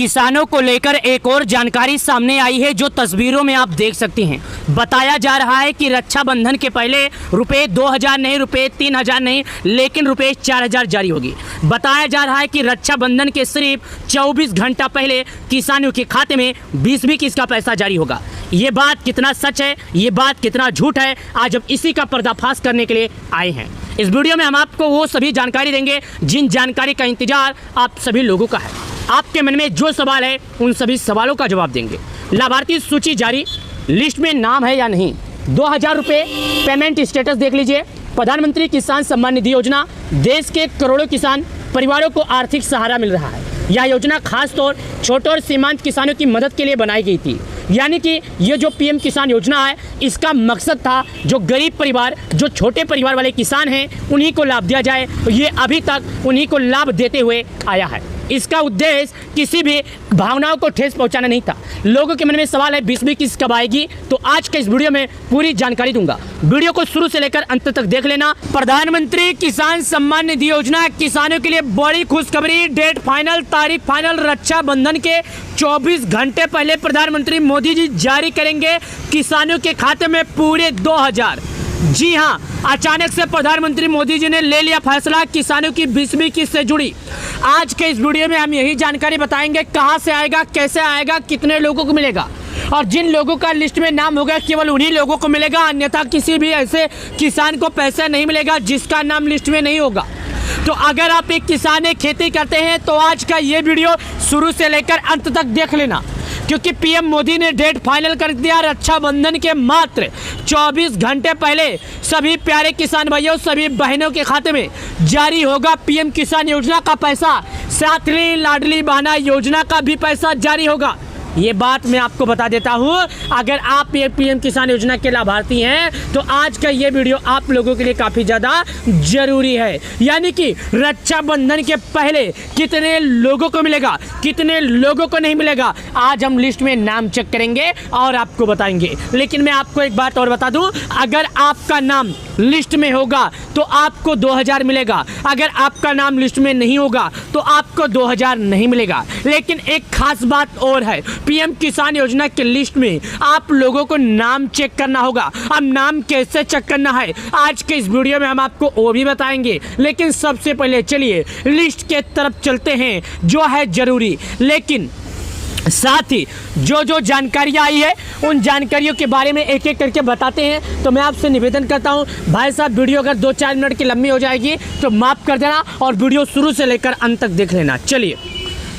किसानों को लेकर एक और जानकारी सामने आई है जो तस्वीरों में आप देख सकते हैं। बताया जा रहा है कि रक्षाबंधन के पहले रुपए 2000 नहीं, रुपए 3000 नहीं, लेकिन रुपए 4000 जारी होगी। बताया जा रहा है कि रक्षाबंधन के सिर्फ 24 घंटा पहले किसानों के खाते में 20 किस्त का पैसा जारी होगा। ये बात कितना सच है, ये बात कितना झूठ है, आज हम इसी का पर्दाफाश करने के लिए आए हैं। इस वीडियो में हम आपको वो सभी जानकारी देंगे जिन जानकारी का इंतजार आप सभी लोगों का है। आपके मन में जो सवाल है उन सभी सवालों का जवाब देंगे। लाभार्थी सूची जारी, लिस्ट में नाम है या नहीं, 2000 रुपये पेमेंट स्टेटस देख लीजिए। प्रधानमंत्री किसान सम्मान निधि योजना देश के करोड़ों किसान परिवारों को आर्थिक सहारा मिल रहा है। यह योजना खास तौर छोटे और सीमांत किसानों की मदद के लिए बनाई गई थी। यानी कि ये जो पीएम किसान योजना है, इसका मकसद था जो गरीब परिवार, जो छोटे परिवार वाले किसान हैं, उन्हीं को लाभ दिया जाए। ये अभी तक उन्हीं को लाभ देते हुए आया है। इसका उद्देश्य किसी भी भावनाओं को ठेस पहुंचाना नहीं था। लोगों के मन में सवाल है 20 किस्त कब आएगी, तो आज के इस वीडियो में पूरी जानकारी दूंगा। वीडियो को शुरू से लेकर अंत तक देख लेना। प्रधानमंत्री किसान सम्मान निधि योजना किसानों के लिए बड़ी खुशखबरी, डेट फाइनल, तारीख फाइनल। रक्षाबंधन के 24 घंटे पहले प्रधानमंत्री मोदी जी जारी करेंगे किसानों के खाते में पूरे 2000। जी हां, अचानक से प्रधानमंत्री मोदी जी ने ले लिया फैसला किसानों की 20वीं किस्त से जुड़ी। आज के इस वीडियो में हम यही जानकारी बताएंगे, कहां से आएगा, कैसे आएगा, कितने लोगों को मिलेगा, और जिन लोगों का लिस्ट में नाम होगा केवल उन्हीं लोगों को मिलेगा, अन्यथा किसी भी ऐसे किसान को पैसा नहीं मिलेगा जिसका नाम लिस्ट में नहीं होगा। तो अगर आप एक किसान है, खेती करते हैं, तो आज का ये वीडियो शुरू से लेकर अंत तक देख लेना, क्योंकि पीएम मोदी ने डेट फाइनल कर दिया। रक्षाबंधन के मात्र 24 घंटे पहले सभी प्यारे किसान भाइयों, सभी बहनों के खाते में जारी होगा पीएम किसान योजना का पैसा। साथ ही लाडली बहना योजना का भी पैसा जारी होगा। ये बात मैं आपको बता देता हूँ, अगर आप ये पीएम किसान योजना के लाभार्थी हैं तो आज का ये वीडियो आप लोगों के लिए काफ़ी ज़्यादा जरूरी है। यानी कि रक्षाबंधन के पहले कितने लोगों को मिलेगा, कितने लोगों को नहीं मिलेगा, आज हम लिस्ट में नाम चेक करेंगे और आपको बताएंगे। लेकिन मैं आपको एक बात और बता दूँ, अगर आपका नाम लिस्ट में होगा तो आपको 2000 मिलेगा, अगर आपका नाम लिस्ट में नहीं होगा तो आपको 2000 नहीं मिलेगा। लेकिन एक खास बात और है, पीएम किसान योजना के लिस्ट में आप लोगों को नाम चेक करना होगा। अब नाम कैसे चेक करना है आज के इस वीडियो में हम आपको वो भी बताएंगे। लेकिन सबसे पहले चलिए लिस्ट के तरफ चलते हैं जो है जरूरी। लेकिन साथ ही जो जानकारियाँ आई है उन जानकारियों के बारे में एक एक करके बताते हैं। तो मैं आपसे निवेदन करता हूं, भाई साहब वीडियो अगर 2-4 मिनट की लंबी हो जाएगी तो माफ़ कर देना और वीडियो शुरू से लेकर अंत तक देख लेना। चलिए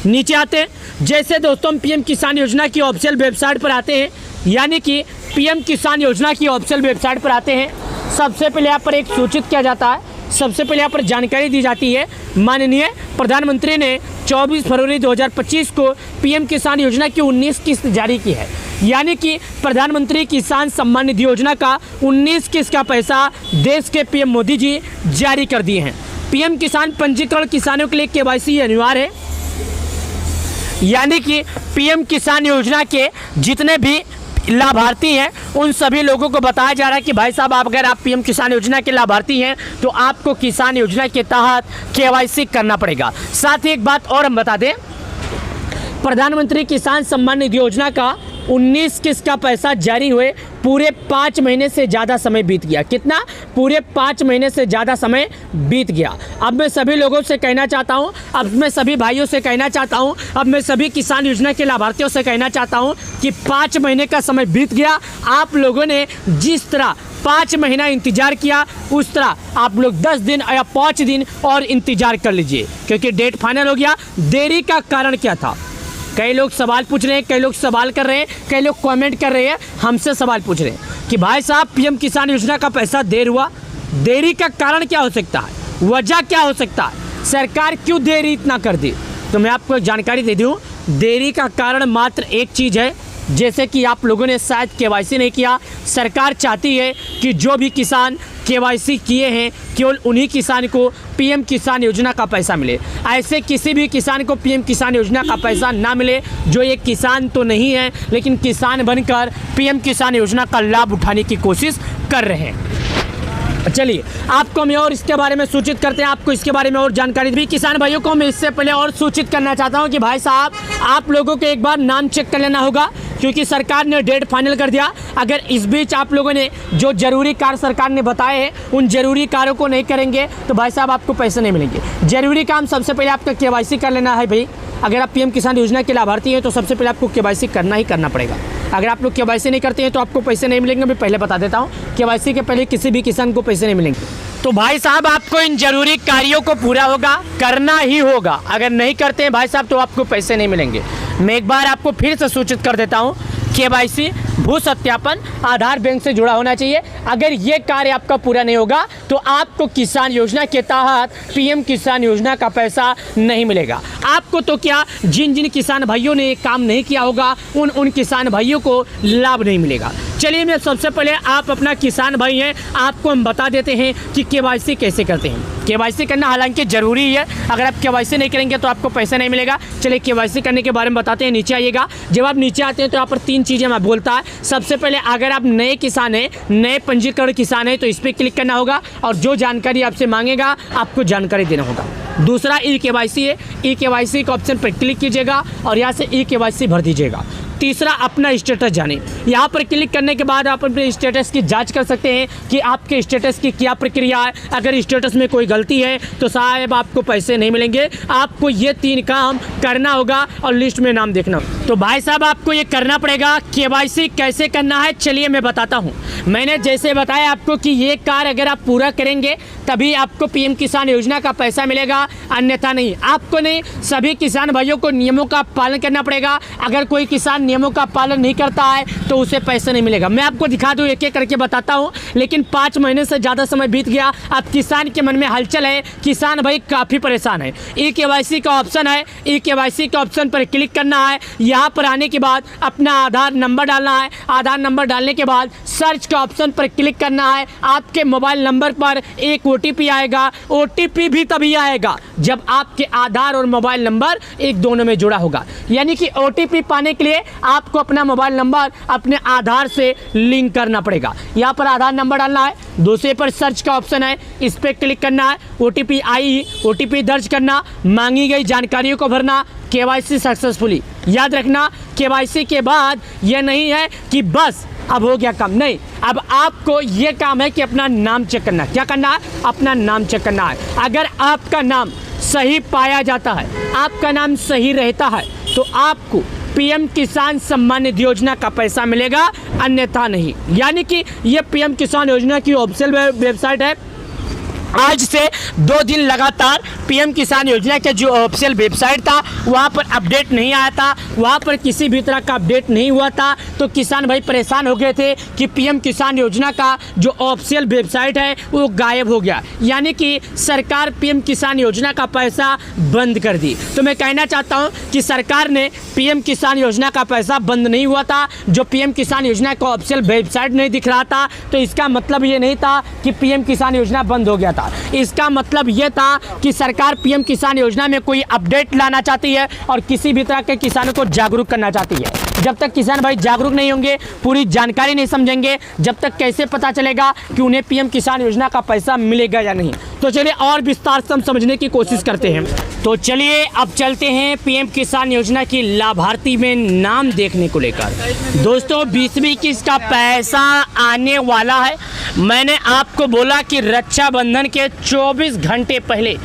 नीचे आते हैं। जैसे दोस्तों हम पीएम किसान योजना की ऑफिशियल वेबसाइट पर आते हैं, यानी कि पीएम किसान योजना की ऑफिशियल वेबसाइट पर आते हैं, सबसे पहले यहाँ पर एक सूचित किया जाता है, सबसे पहले यहाँ पर जानकारी दी जाती है। माननीय प्रधानमंत्री ने 24 फरवरी 2025 को पीएम किसान योजना की 19 किस्त जारी की है। यानी कि प्रधानमंत्री किसान सम्मान निधि योजना का 19 किस्त का पैसा देश के पीएम मोदी जी जारी कर दिए हैं। पीएम किसान पंजीकरण किसानों के लिए केवाईसी अनिवार्य है। यानी कि पीएम किसान योजना के जितने भी लाभार्थी हैं उन सभी लोगों को बताया जा रहा है कि भाई साहब अगर आप पीएम किसान योजना के लाभार्थी हैं तो आपको किसान योजना के तहत केवाईसी करना पड़ेगा। साथ ही एक बात और हम बता दें, प्रधानमंत्री किसान सम्मान निधि योजना का 19 किस्त का पैसा जारी हुए पूरे 5 महीने से ज़्यादा समय बीत गया। कितना? पूरे 5 महीने से ज़्यादा समय बीत गया। अब मैं सभी लोगों से कहना चाहता हूं, अब मैं सभी भाइयों से कहना चाहता हूं, अब मैं सभी किसान योजना के लाभार्थियों से कहना चाहता हूं कि 5 महीने का समय बीत गया। आप लोगों ने जिस तरह 5 महीना इंतजार किया, उस तरह आप लोग 10 दिन या 5 दिन और इंतजार कर लीजिए, क्योंकि डेट फाइनल हो गया। देरी का कारण क्या था? कई लोग सवाल पूछ रहे हैं, कई लोग सवाल कर रहे हैं, कई लोग कमेंट कर रहे हैं, हमसे सवाल पूछ रहे हैं कि भाई साहब पीएम किसान योजना का पैसा देर हुआ, देरी का कारण क्या हो सकता है, वजह क्या हो सकता है, सरकार क्यों देरी इतना कर दी? तो मैं आपको एक जानकारी दे दूं, देरी का कारण मात्र एक चीज़ है, जैसे कि आप लोगों ने शायद केवाईसी नहीं किया। सरकार चाहती है कि जो भी किसान केवाईसी किए हैं केवल उन्हीं किसान को पीएम किसान योजना का पैसा मिले। ऐसे किसी भी किसान को पीएम किसान योजना का पैसा ना मिले जो एक किसान तो नहीं है लेकिन किसान बनकर पीएम किसान योजना का लाभ उठाने की कोशिश कर रहे हैं। चलिए आपको मैं और इसके बारे में सूचित करते हैं, आपको इसके बारे में और जानकारी भी। किसान भाइयों को मैं इससे पहले और सूचित करना चाहता हूं कि भाई साहब आप लोगों को एक बार नाम चेक कर लेना होगा, क्योंकि सरकार ने डेट फाइनल कर दिया। अगर इस बीच आप लोगों ने जो जरूरी कार्य सरकार ने बताए हैं उन जरूरी कार्यों को नहीं करेंगे तो भाई साहब आपको पैसे नहीं मिलेंगे। जरूरी काम सबसे पहले आपका KYC कर लेना है भाई। अगर आप PM किसान योजना के लाभार्थी हैं तो सबसे पहले आपको KYC करना ही करना पड़ेगा। अगर आप लोग KYC नहीं करते हैं तो आपको पैसे नहीं मिलेंगे। मैं पहले बता देता हूँ, KYC के पहले किसी भी किसान को पैसे नहीं मिलेंगे। तो भाई साहब आपको इन जरूरी कार्यों को पूरा होगा, करना ही होगा। अगर नहीं करते हैं भाई साहब तो आपको पैसे नहीं मिलेंगे। मैं एक बार आपको फिर से सूचित कर देता हूँ, KYC, भू सत्यापन, आधार बैंक से जुड़ा होना चाहिए। अगर ये कार्य आपका पूरा नहीं होगा तो आपको किसान योजना के तहत PM किसान योजना का पैसा नहीं मिलेगा। आपको तो क्या, जिन जिन किसान भाइयों ने ये काम नहीं किया होगा उन किसान भाइयों को लाभ नहीं मिलेगा। चलिए मैं सबसे पहले, आप अपना किसान भाई हैं, आपको हम बता देते हैं कि KYC कैसे करते हैं। KYC करना हालांकि ज़रूरी है, अगर आप KYC नहीं करेंगे तो आपको पैसा नहीं मिलेगा। चलिए KYC करने के बारे में बताते हैं। नीचे आइएगा। जब आप नीचे आते हैं तो यहाँ पर 3 चीज़ें मैं बोलता है। सबसे पहले अगर आप नए किसान हैं, नए पंजीकरण किसान हैं तो इस पर क्लिक करना होगा और जो जानकारी आपसे मांगेगा आपको जानकारी देना होगा। दूसरा eKYC है, eKYC के ऑप्शन पर क्लिक कीजिएगा और यहाँ से eKYC भर दीजिएगा। तीसरा अपना स्टेटस जाने, यहाँ पर क्लिक करने के बाद आप अपने स्टेटस की जांच कर सकते हैं कि आपके स्टेटस की क्या प्रक्रिया है। अगर स्टेटस में कोई गलती है तो साहब आपको पैसे नहीं मिलेंगे। आपको ये 3 काम करना होगा और लिस्ट में नाम देखना। तो भाई साहब आपको ये करना पड़ेगा। KYC कैसे करना है चलिए मैं बताता हूँ। मैंने जैसे बताया आपको कि ये कार्य अगर आप पूरा करेंगे तभी आपको PM किसान योजना का पैसा मिलेगा, अन्यथा नहीं। आपको नहीं, सभी किसान भाइयों को नियमों का पालन करना पड़ेगा। अगर कोई किसान नियमों का पालन नहीं करता है तो उसे पैसे नहीं मिलेगा। मैं आपको दिखा दूं, एक एक करके बताता हूं, लेकिन 5 महीने से ज़्यादा समय बीत गया। अब किसान के मन में हलचल है, किसान भाई काफ़ी परेशान है। eKYC का ऑप्शन है, eKYC के ऑप्शन पर क्लिक करना है। यहाँ पर आने के बाद अपना आधार नंबर डालना है। आधार नंबर डालने के बाद सर्च के ऑप्शन पर क्लिक करना है। आपके मोबाइल नंबर पर एक OTP आएगा। OTP भी तभी आएगा जब आपके आधार और मोबाइल नंबर एक दोनों में जुड़ा होगा। यानी कि OTP पाने के लिए आपको अपना मोबाइल नंबर अपने आधार से लिंक करना पड़ेगा। यहाँ पर आधार नंबर डालना है। दूसरे पर सर्च का ऑप्शन है, इस पर क्लिक करना है। OTP आई, OTP दर्ज करना, मांगी गई जानकारियों को भरना, KYC सक्सेसफुली। याद रखना KYC के बाद यह नहीं है कि बस अब हो गया काम, नहीं। अब आपको ये काम है कि अपना नाम चेक करना। क्या करना है? अपना नाम चेक करना है। अगर आपका नाम सही पाया जाता है, आपका नाम सही रहता है तो आपको PM किसान सम्मान निधि योजना का पैसा मिलेगा, अन्यथा नहीं। यानी कि ये PM किसान योजना की ऑफिशियल वेबसाइट है। आज से 2 दिन लगातार PM किसान योजना के जो ऑफिशियल वेबसाइट था वहाँ पर अपडेट नहीं आया था, वहाँ पर किसी भी तरह का अपडेट नहीं हुआ था। तो किसान भाई परेशान हो गए थे कि PM किसान योजना का जो ऑफिशियल वेबसाइट है वो गायब हो गया। यानी कि सरकार PM किसान योजना का पैसा बंद कर दी। तो मैं कहना चाहता हूँ कि सरकार ने PM किसान योजना का पैसा बंद नहीं हुआ था। जो PM किसान योजना का ऑफिशियल वेबसाइट नहीं दिख रहा था तो इसका मतलब ये नहीं था कि PM किसान योजना बंद हो गया था। इसका मतलब यह था कि सरकार PM किसान योजना में कोई अपडेट लाना चाहती है और किसी भी तरह के किसानों को जागरूक करना चाहती है। जब तक किसान भाई जागरूक नहीं होंगे, पूरी जानकारी नहीं समझेंगे, जब तक कैसे पता चलेगा कि उन्हें PM किसान योजना का पैसा मिलेगा या नहीं। तो चलिए और विस्तार से हम समझने की कोशिश करते हैं। तो चलिए अब चलते हैं PM किसान योजना की लाभार्थी में नाम देखने को लेकर। दोस्तों 20वीं किस्त का पैसा आने वाला है। मैंने आपको बोला कि रक्षाबंधन के 24 घंटे पहले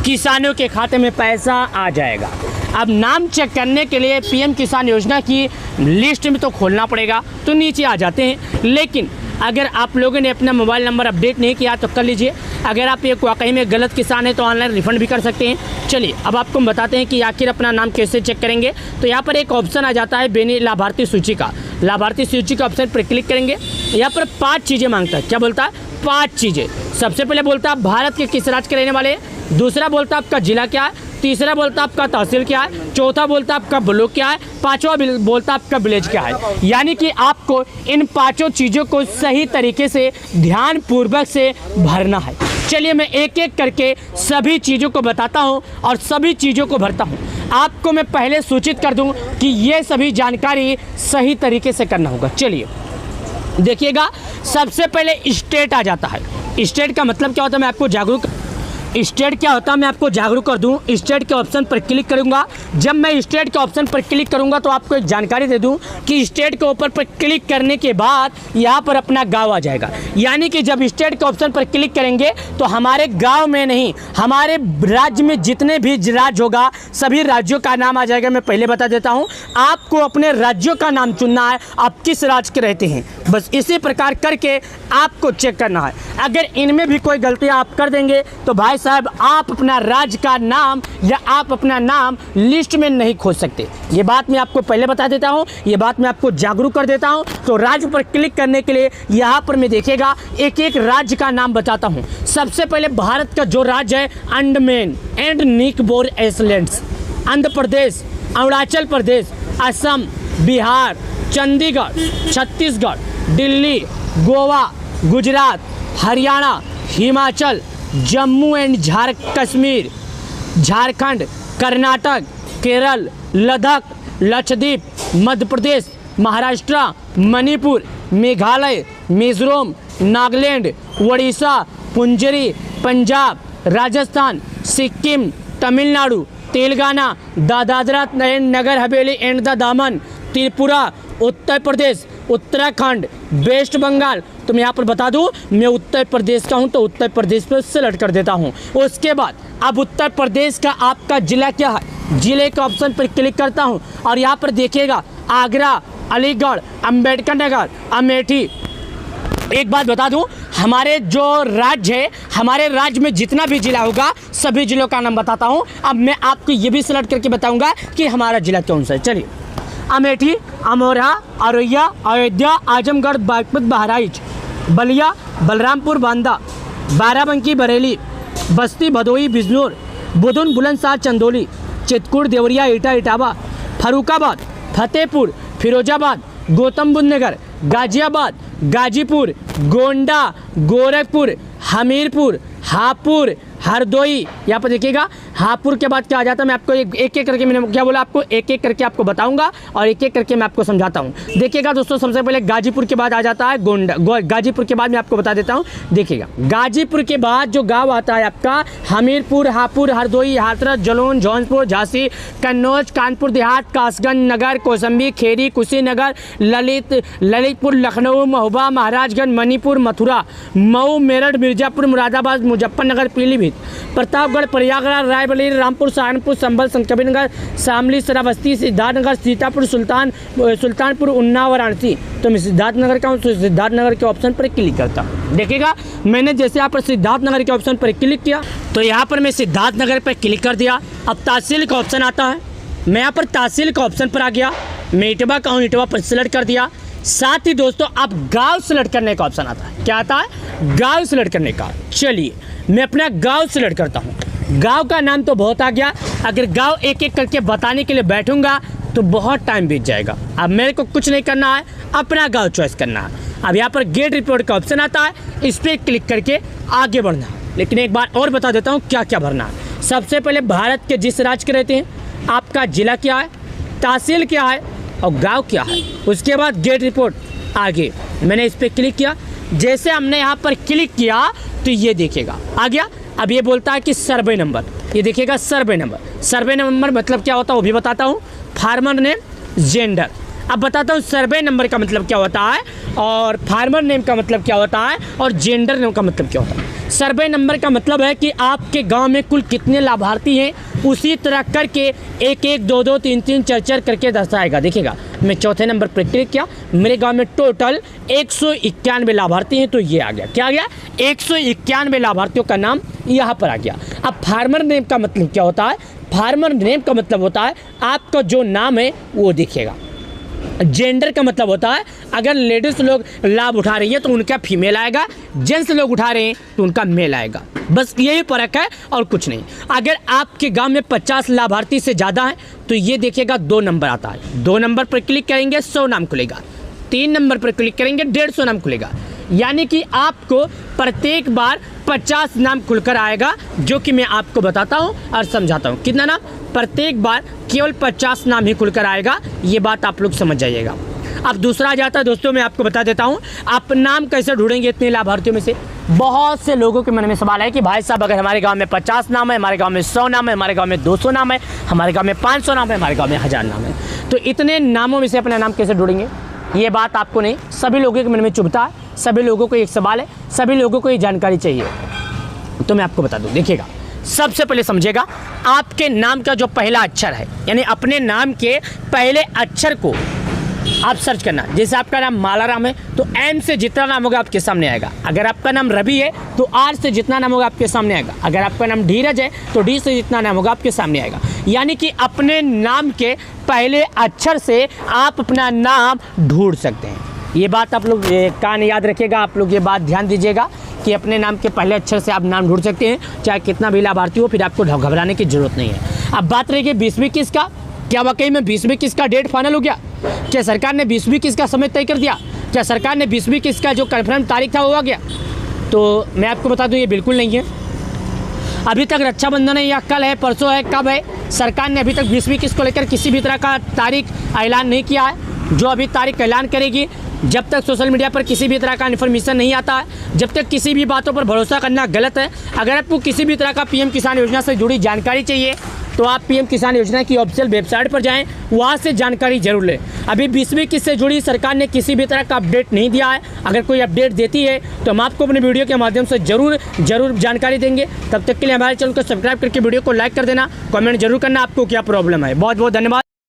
किसानों के खाते में पैसा आ जाएगा। अब नाम चेक करने के लिए PM किसान योजना की लिस्ट में तो खोलना पड़ेगा, तो नीचे आ जाते हैं। लेकिन अगर आप लोगों ने अपना मोबाइल नंबर अपडेट नहीं किया तो कर लीजिए। अगर आप एक वाकई में गलत किसान है तो ऑनलाइन रिफंड भी कर सकते हैं। चलिए अब आपको हम बताते हैं कि आखिर अपना नाम कैसे चेक करेंगे। तो यहाँ पर एक ऑप्शन आ जाता है बेनी लाभार्थी सूची का। लाभार्थी सूची के ऑप्शन पर क्लिक करेंगे। यहाँ पर 5 चीज़ें मांगता है। क्या बोलता है? 5 चीज़ें। सबसे पहले बोलता है भारत के किस राज्य के रहने वाले। दूसरा बोलता है आपका जिला क्या है। तीसरा बोलता आपका तहसील क्या है। चौथा बोलता आपका ब्लॉक क्या है। 5वां बोलता आपका विलेज क्या है। यानी कि आपको इन 5 चीज़ों को सही तरीके से ध्यानपूर्वक से भरना है। चलिए मैं एक एक करके सभी चीज़ों को बताता हूं और सभी चीज़ों को भरता हूं। आपको मैं पहले सूचित कर दूं कि ये सभी जानकारी सही तरीके से करना होगा। चलिए देखिएगा, सबसे पहले स्टेट आ जाता है। स्टेट का मतलब क्या होता है मैं आपको जागरूक स्टेट क्या होता है मैं आपको जागरूक कर दूं। स्टेट के ऑप्शन पर क्लिक करूंगा। जब मैं स्टेट के ऑप्शन पर क्लिक करूंगा तो आपको एक जानकारी दे दूं कि स्टेट के ऊपर पर क्लिक करने के बाद यहाँ पर अपना गांव आ जाएगा। यानी कि जब स्टेट के ऑप्शन पर क्लिक करेंगे तो हमारे गांव में नहीं, हमारे राज्य में जितने भी राज्य होगा सभी राज्यों का नाम आ जाएगा। मैं पहले बता देता हूँ, आपको अपने राज्यों का नाम चुनना है, आप किस राज्य के रहते हैं, बस इसी प्रकार करके आपको चेक करना है। अगर इनमें भी कोई गलतियाँ आप कर देंगे तो भाई साहब आप अपना राज्य का नाम या आप अपना नाम लिस्ट में नहीं खोज सकते। ये बात मैं आपको पहले बता देता हूँ, ये बात मैं आपको जागरूक कर देता हूँ। तो राज्य पर क्लिक करने के लिए यहाँ पर मैं देखिएगा एक एक राज्य का नाम बताता हूँ। सबसे पहले भारत का जो राज्य है Andaman and Nicobar islands, Andhra Pradesh, Arunachal Pradesh, Assam, Bihar, Chandigarh, Chhattisgarh, Delhi, Goa, Gujarat, Haryana, Himachal, Jammu and Kashmir, Jharkhand, Karnataka, Kerala, Ladakh, Lakshadweep, Madhya Pradesh, Maharashtra, Manipur, Meghalaya, Mizoram, Nagaland, Orissa, पुंजेरी, Punjab, Rajasthan, Sikkim, Tamil Nadu, Telangana, Dadra and Nagar Haveli and the Daman, Tripura, Uttar Pradesh, Uttarakhand, waste Bengal. तो मैं यहाँ पर बता दूँ मैं उत्तर प्रदेश का हूँ तो उत्तर प्रदेश पर सेलेक्ट कर देता हूँ। उसके बाद अब उत्तर प्रदेश का आपका जिला क्या है, जिले के ऑप्शन पर क्लिक करता हूँ और यहाँ पर देखिएगा आगरा, अलीगढ़, अंबेडकर नगर, अमेठी। एक बात बता दूं, हमारे जो राज्य है, हमारे राज्य में जितना भी जिला होगा सभी जिलों का नाम बताता हूं। अब मैं आपको ये भी सिलेक्ट करके बताऊंगा कि हमारा जिला कौन सा है। चलिए, अमेठी, अमरोहा, औरैया, अयोध्या, आजमगढ़, बागपत, बहराइच, बलिया, बलरामपुर, बांदा, बाराबंकी, बरेली, बस्ती, भदोही, बिजनौर, बुधन, बुलंदशहर, चंदौली, चित्रकूट, देवरिया, एटा, इटावा, फर्रुखाबाद, फतेहपुर, फिरोजाबाद, गौतम बुद्ध नगर, गाजियाबाद, गाजीपुर, गोंडा, गोरखपुर, हमीरपुर, हापुड़, हरदोई। यहाँ पर देखिएगा हापुड़ के बाद क्या आ जाता है, मैं आपको एक एक करके, मैंने क्या बोला आपको, एक एक करके आपको बताऊंगा और एक एक करके मैं आपको समझाता हूँ। देखिएगा दोस्तों, सबसे पहले गाजीपुर के बाद आ जाता है गोंडा। गाजीपुर के बाद मैं आपको बता देता हूँ। देखिएगा गाजीपुर के बाद जो गाँव आता है आपका हमीरपुर, हापुड़, हरदोई, हाथरस, जलौन, जौनपुर, झांसी, कन्नौज, कानपुर देहात, कासगंज नगर, कौशाम्बी, खेरी, कुशीनगर, ललितपुर, लखनऊ, महोबा, महाराजगंज, मणिपुर, मथुरा, मऊ, मेरठ, मिर्जापुर, मुरादाबाद, मुजफ्फरनगर, पीलीभीत, प्रतापगढ़, प्रयागराज, रायबरेली, रामपुर, सहारनपुर, संभल, संतकबीरनगर, शामली, श्रावस्ती, सिद्धार्थनगर, सीतापुर, सुल्तानपुर, उन्नाव, वाराणसी। तो मैं सिद्धार्थनगर का हूँ तो सिद्धार्थनगर के ऑप्शन पर क्लिक करता हूँ। देखिएगा मैंने जैसे यहाँ पर सिद्धार्थनगर के ऑप्शन पर क्लिक किया तो यहाँ पर मैं सिद्धार्थनगर पर क्लिक कर दिया। अब तहसील का ऑप्शन आता है, मैं यहाँ पर तहसील का ऑप्शन पर आ गया। मैं इटवा का हूँ, इटवा पर सिलेक्ट कर दिया। साथ ही दोस्तों अब गांव सिलेक्ट करने का ऑप्शन आता है। क्या आता है? गांव सिलेक्ट करने का। चलिए मैं अपना गांव सिलेक्ट करता हूं। गांव का नाम तो बहुत आ गया, अगर गांव एक एक करके बताने के लिए बैठूंगा तो बहुत टाइम बीत जाएगा। अब मेरे को कुछ नहीं करना है, अपना गांव चॉइस करना है। अब यहाँ पर गेट रिपोर्ट का ऑप्शन आता है, इस पर क्लिक करके आगे बढ़ना है। लेकिन एक बार और बता देता हूँ क्या क्या भरना है। सबसे पहले भारत के जिस राज्य के रहते हैं, आपका जिला क्या है, तहसील क्या है और गांव क्या है। उसके बाद गेट रिपोर्ट आगे मैंने इस पर क्लिक किया। जैसे हमने यहाँ पर क्लिक किया तो ये देखिएगा आ गया। अब ये बोलता है कि सर्वे नंबर, ये देखिएगा सर्वे नंबर। सर्वे नंबर मतलब क्या होता है वो भी बताता हूँ। Farmer name, gender. अब बताता हूँ सर्वे नंबर का मतलब क्या होता है और फार्मर नेम का मतलब क्या होता है और जेंडर नेम का मतलब क्या होता है। सर्वे नंबर का मतलब है कि आपके गांव में कुल कितने लाभार्थी हैं, उसी तरह करके एक एक, दो दो, तीन तीन, चार चार करके दर्शाएगा। देखिएगा मैं चौथे नंबर पर क्लिक किया, मेरे गांव में टोटल 191 लाभार्थी हैं। तो ये आ गया, क्या आ गया, 191 लाभार्थियों का नाम यहाँ पर आ गया। अब फार्मर नेम का मतलब क्या होता है, फार्मर नेम का मतलब होता है आपका जो नाम है वो देखिएगा। जेंडर का मतलब होता है अगर लेडीज लोग लाभ उठा रही है तो उनका फीमेल आएगा, जेंट्स लोग उठा रहे हैं तो उनका मेल आएगा। बस यही फर्क है और कुछ नहीं। अगर आपके गांव में 50 लाभार्थी से ज़्यादा है तो ये देखिएगा 2 नंबर आता है। 2 नंबर पर क्लिक करेंगे 100 नाम खुलेगा, 3 नंबर पर क्लिक करेंगे 150 नाम खुलेगा। यानी कि आपको प्रत्येक बार 50 नाम खुलकर आएगा, जो कि मैं आपको बताता हूँ और समझाता हूँ। कितना नाम? प्रत्येक बार केवल 50 नाम ही खुलकर आएगा। ये बात आप लोग समझ जाइएगा। अब दूसरा आ जाता है दोस्तों, मैं आपको बता देता हूँ आप नाम कैसे ढूंढेंगे इतने लाभार्थियों में से। बहुत से लोगों के मन में सवाल है कि भाई साहब अगर हमारे गांव में 50 नाम है, हमारे गांव में 100 नाम है, हमारे गांव में 200 नाम है, हमारे गांव में 500 नाम है, हमारे गांव में 1000 नाम है, तो इतने नामों में से अपना नाम कैसे ढूंढेंगे? ये बात आपको नहीं, सभी लोगों के मन में चुभता है, सभी लोगों को एक सवाल है, सभी लोगों को ये जानकारी चाहिए। तो मैं आपको बता दूं, देखिएगा, सबसे पहले समझिएगा, आपके नाम का जो पहला अक्षर है, यानी अपने नाम के पहले अक्षर को आप सर्च करना। जैसे आपका नाम मालाराम है तो एम से जितना नाम होगा आपके सामने आएगा। अगर आपका नाम रवि है तो आर से जितना नाम होगा आपके सामने आएगा। अगर आपका नाम धीरज है तो डी से जितना नाम होगा आपके सामने आएगा। यानी कि अपने नाम के पहले अक्षर से आप अपना नाम ढूंढ सकते हैं। ये बात आप लोग कान याद रखिएगा, आप लोग ये बात ध्यान दीजिएगा कि अपने नाम के पहले अक्षर से आप नाम ढूंढ सकते हैं, चाहे कितना भी लाभार्थी हो, फिर आपको घबराने की जरूरत नहीं है। अब बात रही 20-21 का, क्या वाकई में 20-21 का डेट फाइनल हो गया? क्या सरकार ने 20-21 का समय तय कर दिया? क्या सरकार ने 20-21 का जो कन्फर्म तारीख था वो आ गया? तो मैं आपको बता दूं ये बिल्कुल नहीं है। अभी तक रक्षाबंधन है या कल है, परसों है, कब है, सरकार ने अभी तक 20-21 को लेकर किसी भी तरह का तारीख ऐलान नहीं किया है। जो अभी तारीख ऐलान करेगी, जब तक सोशल मीडिया पर किसी भी तरह का इन्फॉर्मेशन नहीं आता है, जब तक किसी भी बातों पर भरोसा करना गलत है। अगर आपको किसी भी तरह का पीएम किसान योजना से जुड़ी जानकारी चाहिए तो आप पीएम किसान योजना की ऑफिशियल वेबसाइट पर जाएं, वहाँ से जानकारी जरूर लें। अभी 20-21 से जुड़ी सरकार ने किसी भी तरह का अपडेट नहीं दिया है। अगर कोई अपडेट देती है तो हम आपको अपने वीडियो के माध्यम से जरूर जानकारी देंगे। तब तक के लिए हमारे चैनल को सब्सक्राइब करके वीडियो को लाइक कर देना, कमेंट जरूर करना आपको क्या प्रॉब्लम है। बहुत बहुत धन्यवाद।